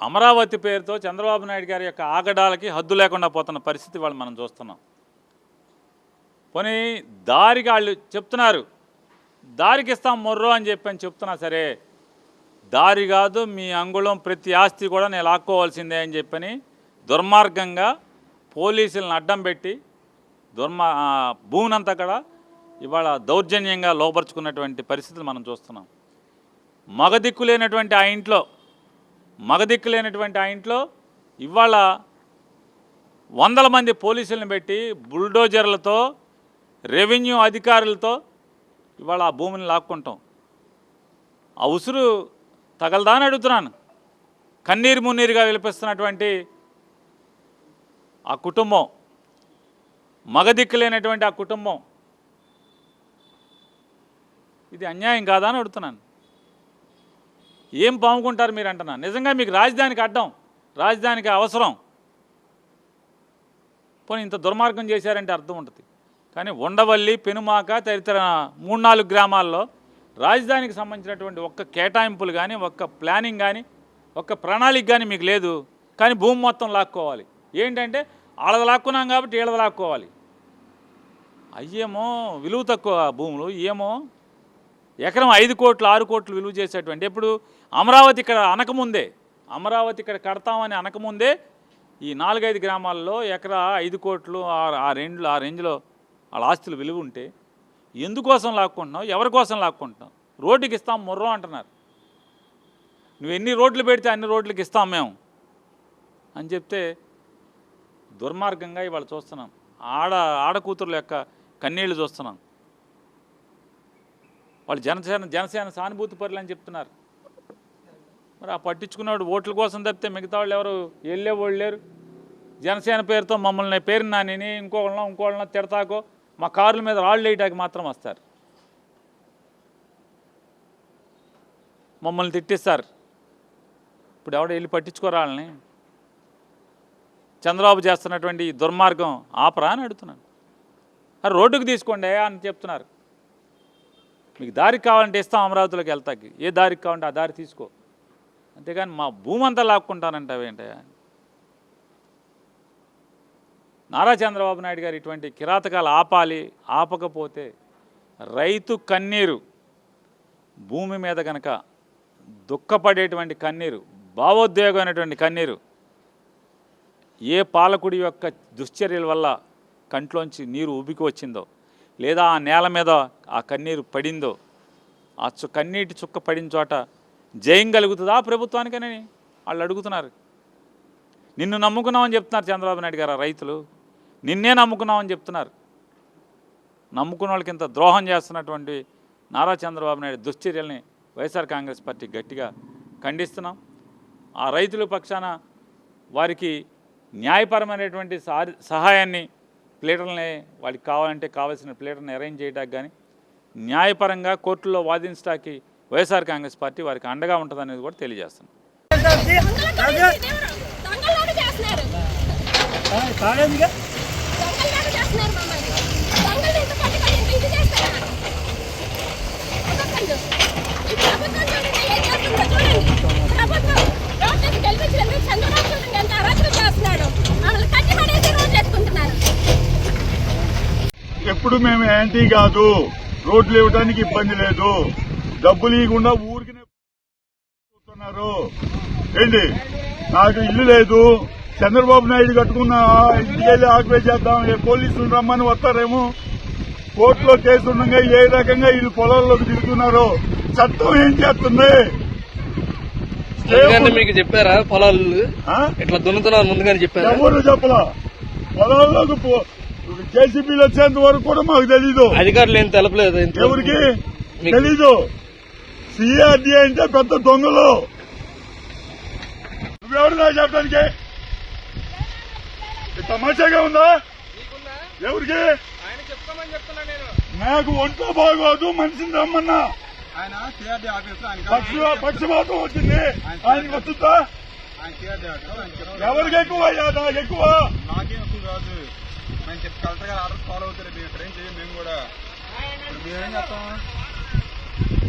అమరావతి పేరుతో చంద్రబాబు నాయుడు గారి యొక్క ఆగడాలకి హద్దు లేకుండా పోతున్న పరిస్థితి వాళ్ళు మనం చూస్తున్నాం. పోనీ దారికి వాళ్ళు చెప్తున్నారు, దారికి ఇస్తాం మొర్రో అని చెప్తున్నా సరే, దారి కాదు మీ అంగుళం ప్రతి ఆస్తి కూడా నేను లాక్కోవాల్సిందే అని చెప్పని దుర్మార్గంగా పోలీసులను అడ్డం పెట్టి భూమినంతా కూడా ఇవాళ దౌర్జన్యంగా లోపరుచుకున్నటువంటి పరిస్థితులు మనం చూస్తున్నాం. మగదిక్కు లేనటువంటి ఆ ఇంట్లో ఇవాళ వందల మంది పోలీసులను పెట్టి బుల్డోజర్లతో రెవెన్యూ అధికారులతో ఇవాళ ఆ భూమిని లాక్కుంటాం. ఆ ఉసురు తగలదా అని అడుగుతున్నాను. కన్నీరు మున్నీరుగా విలిపిస్తున్నటువంటి ఆ కుటుంబం, మగదిక్కు లేనటువంటి ఆ కుటుంబం, ఇది అన్యాయం కాదా అని అడుగుతున్నాను. ఏం పాముకుంటారు మీరు అంటున్నాను. నిజంగా మీకు రాజధానికి అడ్డం, రాజధానికి అవసరం, పోనీ ఇంత దుర్మార్గం చేశారంటే అర్థం ఉంటుంది. కానీ ఉండవల్లి, పెనుమాక తదితర 3-4 గ్రామాల్లో రాజధానికి సంబంధించినటువంటి ఒక్క కేటాయింపులు కానీ, ఒక్క ప్లానింగ్ కానీ, ఒక్క ప్రణాళిక కానీ మీకు లేదు. కానీ భూమి మొత్తం లాక్కోవాలి. ఏంటంటే వాళ్ళది లాక్కున్నాం కాబట్టి వీళ్ళది లాక్కోవాలి. అయ్యేమో విలువ తక్కువ భూములు, ఏమో ఎకరం 5 కోట్లు 6 కోట్లు విలువ చేసేటువంటి, ఇప్పుడు అమరావతి ఇక్కడ కడతామని అనకముందే ఈ 4-5 గ్రామాల్లో ఎకరా 5 కోట్లు ఆ రేంజ్లో వాళ్ళ ఆస్తులు విలువ ఉంటే ఎందుకోసం లాక్కుంటున్నావు, ఎవరి కోసం లాక్కుంటున్నావు? రోడ్డుకి ఇస్తాం మొర్రో అంటున్నారు. నువ్వు ఎన్ని రోడ్లు పెడితే అన్ని రోడ్లకి ఇస్తాం మేము అని చెప్తే దుర్మార్గంగా ఇవాళ చూస్తున్నాం. ఆడకూతురుల యొక్క కన్నీళ్లు చూస్తున్నాం. వాళ్ళు జనసేన సానుభూతి పరులు అని చెప్తున్నారు. మరి ఆ పట్టించుకున్నాడు ఓట్ల కోసం తప్పితే మిగతా వాళ్ళు ఎవరు వెళ్ళేవాళ్ళు లేరు. జనసేన పేరుతో మమ్మల్ని పేరు నాని ఇంకోళ్ళనో తిడతాకో మా కార్ల మీద రాళ్ళు వేయటానికి మాత్రం వస్తారు, మమ్మల్ని తిట్టిస్తారు. ఇప్పుడు ఎవడో వెళ్ళి పట్టించుకోరాళ్ళని. చంద్రబాబు చేస్తున్నటువంటి ఈ దుర్మార్గం ఆపరా అని అడుగుతున్నాను. రోడ్డుకు తీసుకోండి అని చెప్తున్నారు. మీకు దారికి కావాలంటే ఇస్తాం, అమరావతిలోకి వెళ్తాకి ఏ దారికి కావాలంటే ఆ దారి తీసుకో, అంతేగాని మా భూమి అంతా లాక్కుంటానంటావేంటయా? నారా చంద్రబాబు నాయుడు గారు ఇటువంటి కిరాతకాలు ఆపాలి. ఆపకపోతే రైతు కన్నీరు, భూమి మీద కనుక దుఃఖపడేటువంటి కన్నీరు, భావోద్వేగమైనటువంటి కన్నీరు, ఏ పాలకుడి యొక్క దుశ్చర్యల వల్ల కంట్లోంచి నీరు ఉబికి వచ్చిందో, లేదా ఆ నేల మీద ఆ కన్నీరు పడిందో, ఆ కన్నీటి చుక్క పడిన చోట జయం కలుగుతుందా ప్రభుత్వానికని వాళ్ళు అడుగుతున్నారు. నిన్ను నమ్ముకున్నామని చెప్తున్నారు చంద్రబాబు నాయుడు గారు. రైతులు నిన్నే నమ్ముకున్నామని చెప్తున్నారు. నమ్ముకున్న వాళ్ళకి ఇంత ద్రోహం చేస్తున్నటువంటి నారా చంద్రబాబు నాయుడు దుశ్చర్యల్ని వైఎస్ఆర్ కాంగ్రెస్ పార్టీ గట్టిగా ఖండిస్తున్నాం. ఆ రైతుల పక్షాన వారికి న్యాయపరమైనటువంటి సహాయాన్ని, ప్లేటర్లని వాళ్ళకి కావాల్సిన ప్లేటర్ని అరేంజ్ చేయడానికి కానీ, న్యాయపరంగా కోర్టుల్లో వాదించడానికి వైఎస్ఆర్ కాంగ్రెస్ పార్టీ వారికి అండగా ఉంటుందనేది కూడా తెలియజేస్తున్నాం. ఎప్పుడు మేము యాంటీ కాదు, రోడ్లు ఇవ్వడానికి ఇబ్బంది లేదు, డబ్బులు ఇవ్వకుండా ఊరికి ఏంటి, నాకు ఇల్లు లేదు, చంద్రబాబు నాయుడు కట్టుకున్న ఇంటికి వెళ్ళి ఆక్యుపై చేద్దాం, పోలీసులు రమ్మని వస్తారేమో, కోర్టులో కేసు ఉండగా ఏ రకంగా వీళ్ళు పొలాల్లోకి తిరుగుతున్నారో చట్టం ఏం చేస్తుంది? మీకు చెప్పారా పొలాలు ఇట్లా దున్నుతున్నారు ముందుగానే చెప్పారు? ఎవరు చెప్పలా. పొలాల్లోకి జేసీబీలు వచ్చేంత వరకు కూడా మాకు తెలీదు. అధికారులు ఏం తెలపలేదు, ఎవరికి తెలీదు. సిఆర్డీ అంటే పెద్ద దొంగలు. నువ్వెవరు నా చెప్పడానికి? తమాషాగా ఉందా? ఎవరికి? నాకు ఒంట్లో బాగోదు, మనిషిని రమ్మన్నా. పక్షపాతం వచ్చింది, ఆయనకి వస్తుందా? ఎవరికి ఎక్కువ? నాకు ఎక్కువ. నాకేం ఎక్కువ కాదు. మేము కలెక్టర్ గారు ఆర్డర్ ఫాలో అవుతారు. మేము ఇక్కడ ఏం చేయం. మేము కూడా మేమేం చేస్తాం?